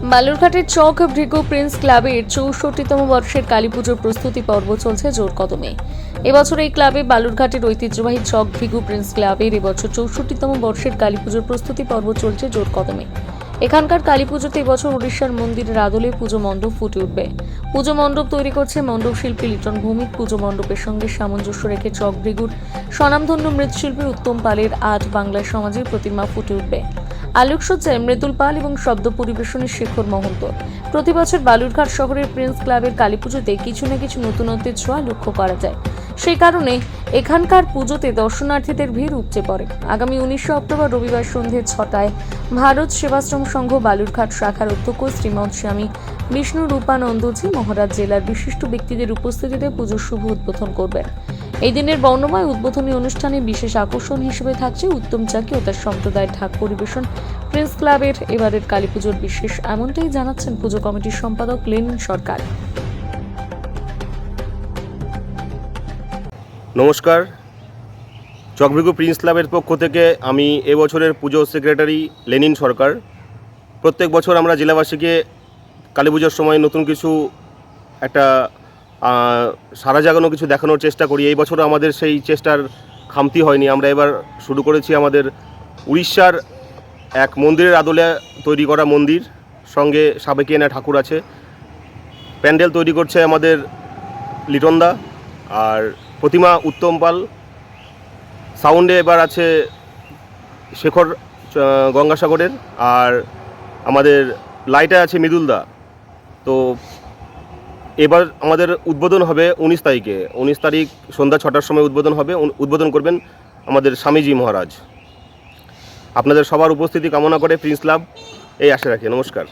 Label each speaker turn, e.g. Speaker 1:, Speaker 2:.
Speaker 1: বালুরঘাটের চক Bhrigu Prince ক্লাবের ৬৪তম বর্ষের কালীপুজোর প্রস্তুতি পর্ব চলছে জোর কদমে। এবছর এই ক্লাবে বালুরঘাটের ঐতিহ্যবাহী চক ভৃগু প্রিন্স ক্লাবের এবছর ৬৪তম বর্ষের কালীপুজোর প্রস্তুতি পর্ব চলছে জোর কদমে। এখানকার কালীপুজোতে এবছর উড়িষ্যার মন্দিরের আদলে পুজো মণ্ডপ ফুটে উঠবে। পুজো মণ্ডপ তৈরি করছে মণ্ডপ শিল্পী লিটন ভৌমিক। পুজো মণ্ডপের সঙ্গে সামঞ্জস্য রেখে চক ভৃগুর স্বনামধন্য মৃৎশিল্পী উত্তম পালের আর্ট বাংলা সমাজের প্রতিমা ফুটে উঠবে। আলোকসজ্জায় মৃদুল পাল এবং শব্দ পরিবেশনে শেখর মহন্ত। প্রতি বছর বালুরঘাট শহরের প্রিন্স ক্লাবের কালীপুজোতে কিছু না কিছু নতুনত্বের ছোঁয়া লক্ষ্য করা যায়। সেই কারণে এখানকার পুজোতে দর্শনার্থীদের ভিড় উপচে পড়ে। আগামী 19 অক্টোবর রবিবার সন্ধ্যে 6টায় ভারত সেবাশ্রম সংঘ বালুরঘাট শাখার অধ্যক্ষ শ্রীমৎ স্বামী বিষ্ণু রূপানন্দজি মহারাজ জেলার বিশিষ্ট ব্যক্তিদের উপস্থিতিতে পুজোর শুভ উদ্বোধন করবেন। এই দিনের বর্ণময় উদ্বোধনী অনুষ্ঠানে বিশেষ আকর্ষণ হিসেবে থাকছে উত্তম চাকি ও তার সম্প্রদায়ের ঢাক পরিবেশন। প্রিন্স ক্লাবের এবারের কালীপুজোর বিশেষ এমনটাই জানাচ্ছেন পুজো কমিটির সম্পাদক লেনিন সরকার।
Speaker 2: নমস্কার, চক ভৃগু প্রিন্স ক্লাবের পক্ষ থেকে আমি এবছরের পুজো সেক্রেটারি লেনিন সরকার। প্রত্যেক বছর আমরা জেলাবাসীকে কালী পুজোর সময় নতুন কিছু একটা সারা জাগানো কিছু দেখানোর চেষ্টা করি। এই বছরও আমাদের সেই চেষ্টার খামতি হয়নি। আমরা এবার শুরু করেছি আমাদের উড়িষ্যার এক মন্দিরের আদলে তৈরি করা মন্দির, সঙ্গে সাবেকিয়ানা ঠাকুর আছে। প্যান্ডেল তৈরি করছে আমাদের লিটনদা, আর প্রতিমা উত্তম পাল। সাউন্ডে এবার আছে শেখর গঙ্গাসাগরের, আর আমাদের লাইটে আছে মৃদুলদা। তো এবার আমাদের উদ্বোধন হবে 19 তারিখে। 19 তারিখ সন্ধ্যা 6টার সময় উদ্বোধন হবে। উদ্বোধন করবেন আমাদের স্বামীজি মহারাজ। আপনাদের সবার উপস্থিতি কামনা করে প্রিন্স ক্লাব এই আশা রাখি। নমস্কার।